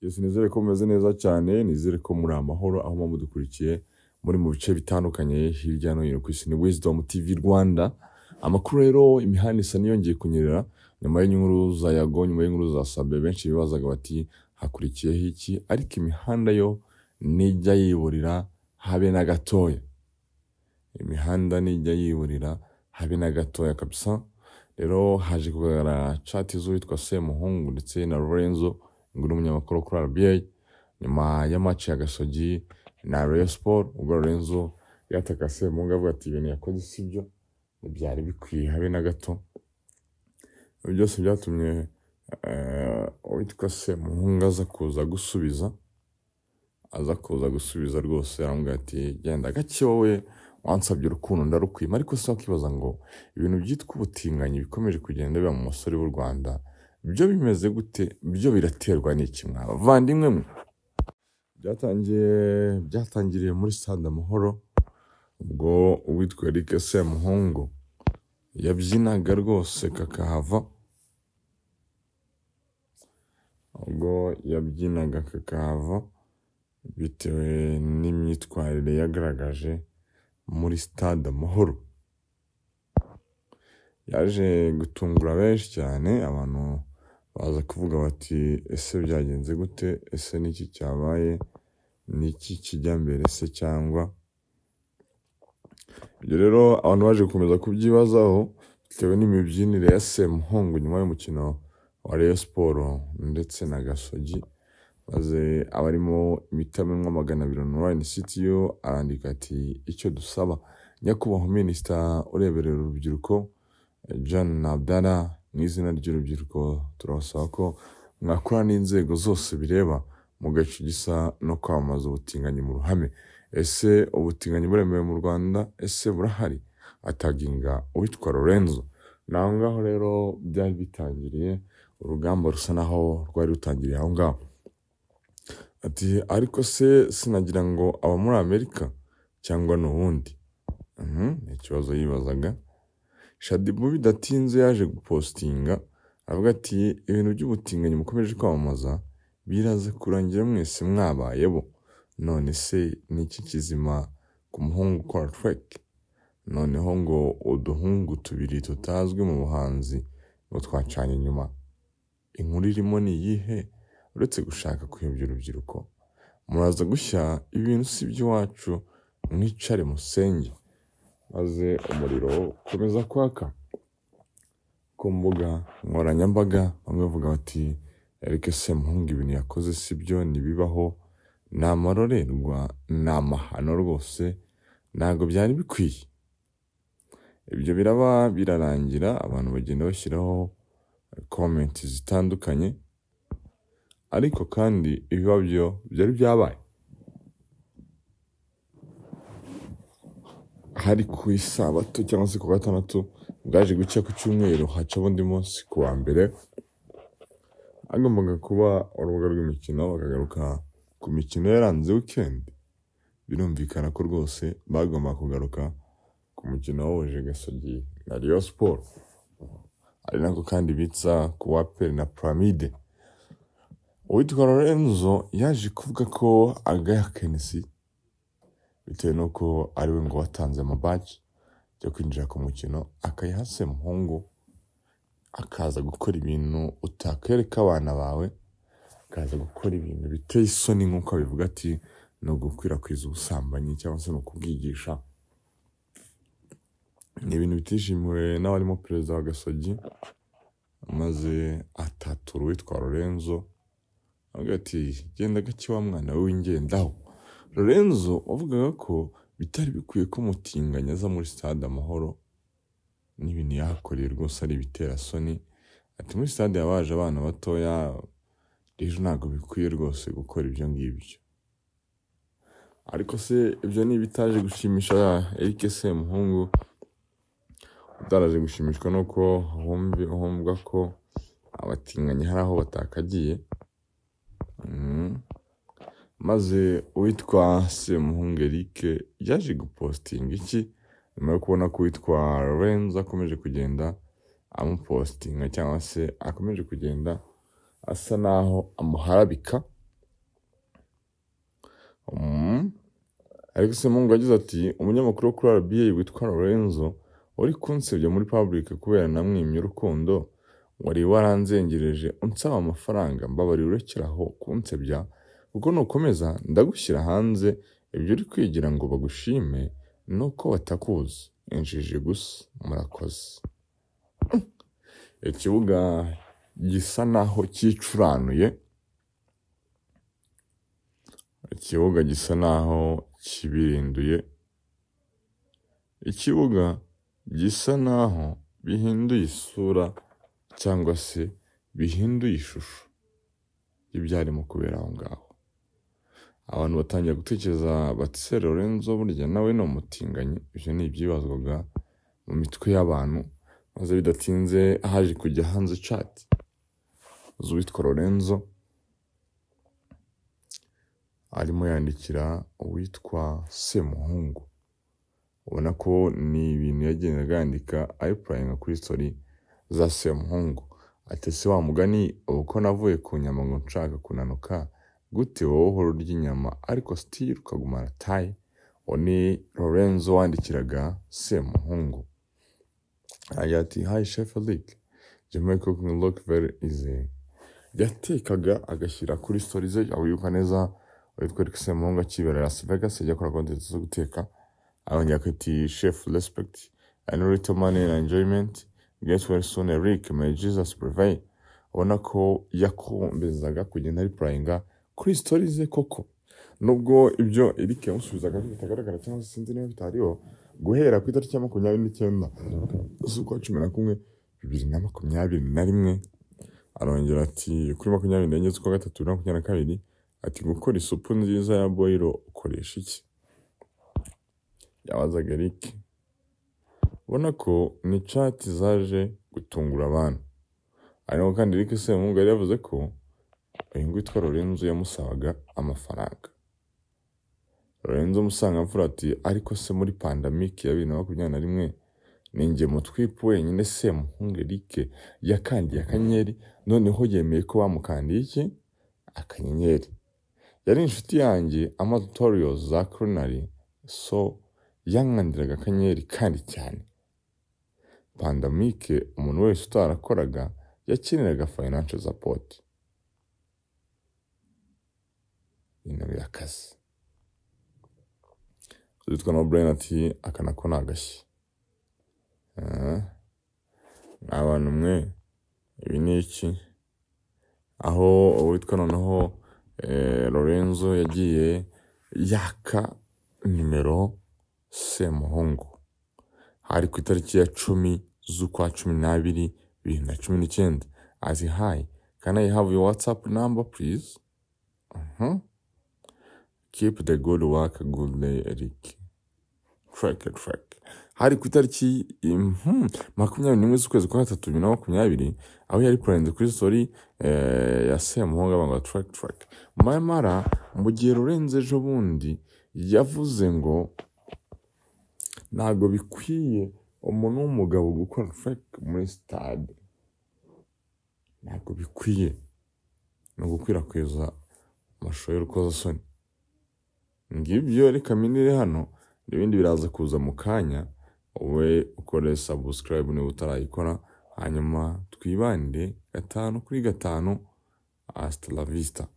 Yesu nizere ko mumeze neza cyane, nizere ko muri amahoro aho muba mudukurikiye muri mu bice bitandukanye hirya no hino ku isi. Ni Wisdom TV Rwanda. Amakuru rero imihanda isa niyongeye kunyerera nyuma y'inkuru za Yago, nyuma y'inkuru za Sabe, benshi bibazaga bati hakurikiyeho iki, ariko imihanda yo nijya yiburira habe na gatoya. Imihanda nijya yiburira habe na gatoya kabisa. Rero haje kugaragara chat z'uwitwa Semuhungu ndetse na Lorenzo nguru umunyamakuru kuri RBA nyuma ya match ya Gasogi na Rayon Sport. Ubwo Lorenzo yataka Semuhungu avuga ati ibintu yakoze sibyo, byari bikwiye habe na gato. Ibyo byose byatumye uwitwa Semuhungu aza kuza gusubiza rwose, aramubwira ati genda gake wowe wansabye urukundo ndarukwima. Ariko se wakibaza ngo ibintu byitwa ubutinganyi bikomeje kugenda biba mu basore b'u Rwanda, byo bimeze gute? Byo biraterwa n'iki mwa bavandimwe mwe? Byatangiriye muri Stade Amahoro, ubwo uwitwa Eric Semuhungu yabyinaga rwose kakahava. Bitewe n'imyitwarire yagaragaje muri Stade Amahoro, yaje gutungura benshi cyane. Abantu baza kuvuga bati ese byagenze gute, ese niki cyabaye, niki kijya mbere se cyangwa ibyo. Rero abantu baje gukomeza kubyibazaho bitewe n'imibyinire ya Semuhungu nyuma y'umukino wa Rayon Sport ndetse na Gasogi, maze abarimo imitamenwa 200 Ryan City yo arandika ati icyo dusaba nyakubahwa minisita ureberera urubyiruko John Abdallah, mu izina ry'urubyiruko turabasaba ko mwakora n'inzego zose bireba mu gace gisa no kwamamaza ubutinganyi mu ruhame. Ese ubutinganyi buremewe mu Rwanda? Ese burahari? Ataginga uwitwa Lorenzo. Naho ngaho rero byari bitangiriye, urugamba rusa naho rwari rutangiriye aho ngaho. Ati ariko se sinagira ngo aba muri Amerika cyangwa n'ubundi? Ni ikibazo yibazaga. Shadibu bidatinze yaje gupostinga avuga ati ibintu by'ubutinganyi mukomeje kwamamaza biraze kurangira mwese mwabaye bo. None se niki kizima ku muhungu ukora track? Noneho ngo uduhungu tubiri tutazwi mu buhanzi ngo twacanye inyuma. Inkuru irimo ni iyihe uretse gushaka kuyobya urubyiruko? Muraza gushya ibintu si by'iwacu, mwicare musenge. Maze umuriro ukomeza kwaka ku mbuga nkoranyambaga. Bamwe bavuga bati Eric Semuhungu ibintu yakoze si byo, ntibibaho, ni amarorerwa, ni amahano rwose, ntabwo byari bikwiye. Ibyo biraba birarangira, abantu bagenda bashyiraho comment zitandukanye, ariko kandi ibiba byo byari byabaye. Hari ku isabato cyangwa se ku gatandatu, bwaje gucya ku cyumweru, haca undi munsi ku wa mbere. Hagombaga kuba urubuga rw'imikino, bakagaruka ku mikino yaranze weekend. Birumvikana ko rwose bagomba kugaruka ku mukino wahuje Gasogi na Rayon Sport, ari nako kandi bitsa ku wa APR na Pyramide. Uwitwa Lorenzo yaje kuvuga ko agaya Kenesi bitewe nuko ari we ngo watanze amabaji yo kwinjira ku mukino, akayiha Semuhungu, akaza gukora ibintu utakwereka abana bawe, akaza gukora ibintu biteye isoni nk'uko abivuga ati no gukwirakwiza ubusambanyi cyangwa se no kubwigisha. Ni ibintu bitishimiwe n'abarimo perezida wa Gasogi, maze atatura uwitwa Lorenzo avuga ati genda gake wa mwana we w'ingendaho. Lorenzo wavugaga ko bitari bikwiye ko umutinganyi aza muri Stade Amahoro, n'ibintu yahakoreye rwose ari ibitera soni. Ati muri stade yabaje abana batoya, rero ntabwo bikwiye rwose gukora ibyo ngibyo. Ariko se ibyo ni ibitaje gushimisha Eric Semuhungu, utaraje gushimishwa nuko humvwa ko abatinganyi hari aho batakagiye. Maze uwitwa Semuhungu Eric yaje gupostinga iki nyuma yo kubona ko uwitwa Lorenzo akomeje kugenda amupostinga cyangwa se akomeje kugenda asa naho amuharabika. ariko Semungu yagize ati umunyamakuru wo kuri RBA witwa Lorenzo wari kunsebya muri public kubera namwimye urukundo wari waranzengereje unsaba amafaranga mbabarira urekeraho kunsebya kuko nukomeza ndagushyira hanze ibyo uri kwigira ngo bagushime nuko batakuzi injiji gusa murakoze. Ikibuga gisa naho cyicuranuye, ikibuga gisa naho kibirinduye, ikibuga gisa naho bihinduye isura cyangwa se bihinduye ishusho y'ibyarimo kubera aho ngaho. Abantu batangiye gutekereza bati se Lorenzo burya nawe ni umutinganyi. Ibyo ni ibyibazwaga mu mitwe y'abantu, maze bidatinze haje kujya hanze chat z'uwitwa Lorenzo arimo yandikira uwitwa Semuhungu. Ubona ko ni ibintu yagendaga yandika ayipurayinga kuri story za Semuhungu. Ati se wa mugani uko navuye ku nyama ngo nshaka kunanuka gute wowe uhora urya inyama ariko still ukagumana tayi. Ni Lorenzo wandikiraga Semuhungu. Agira ati hi Chef Alick, Jamaica cooking look very easy. Yatekaga agashyira kuri story ze, awibuka neza witwa Eric Semuhungu akibera Las Vegas ajya akora content zo guteka. Abongera ati chef respect and little money and enjoyment get well soon Eric, may Jesus prevail. Ubona ko yakombezaga kugenda replyinga kuri stories ze koko, nubwo ibyo Eric yamusubizaga bitagaragara cyangwa se sinzi niba bitariho. Guhera ku itariki ya 29 z'ukwa 11 2021 arongera ati kuri 24 z'ukwa 3 2022 ati gukora isupu nziza ya boilo ukoresha iki? Yabazaga Eric. Ubona ko ni chat zaje gutungura abantu. Ariko kandi Eric Semuhungu yari yavuze ko uyu witwa Lorenzo yamusabaga amafaranga. Lorenzo musanga mfura ati ariko se muri pandemic ya 2021 ninjye mutwipu wenyine Semuhungu Eric yakandiye akanyenyeri, noneho yemeye ko bamukandiye iki akanyenyeri. Yari inshuti yanjye ama tutorials za culinary, so yankandiraga akanyenyeri kandi cyane. Pandemic umuntu wese utarakoraga yakeneraga financial support. Inabi akazi. Zitwa no brain ati akanako nagashyi. Abantu mwe ibi ni iki? Aho witwa noneho Lorenzo yagiye yaka nimero Semuhungu. Hari ku itariki ya 10 z'ukwa 12 2019. As hi, can I have your WhatsApp number please? Keep the good work, good day Eric. Track. Hari ku itariki 21 z'ukwezi kwa 3 2020 aho yari prende kuri story ya Semuhungu abanga track. Mara mu gihe Lorenzo ejo bundi yavuze ngo ntago bikwiye umuntu w'umugabo gukora fake muri stade. Ntago bikwiye no gukwirakwiza amashusho y'urukozasoni. Ngibyo reka minire hano, ibindi biraza kuza mu kanya. Wowe ukore subscribe niba utarayikora, hanyuma twibande 5 kuri 5. Hasta la vista.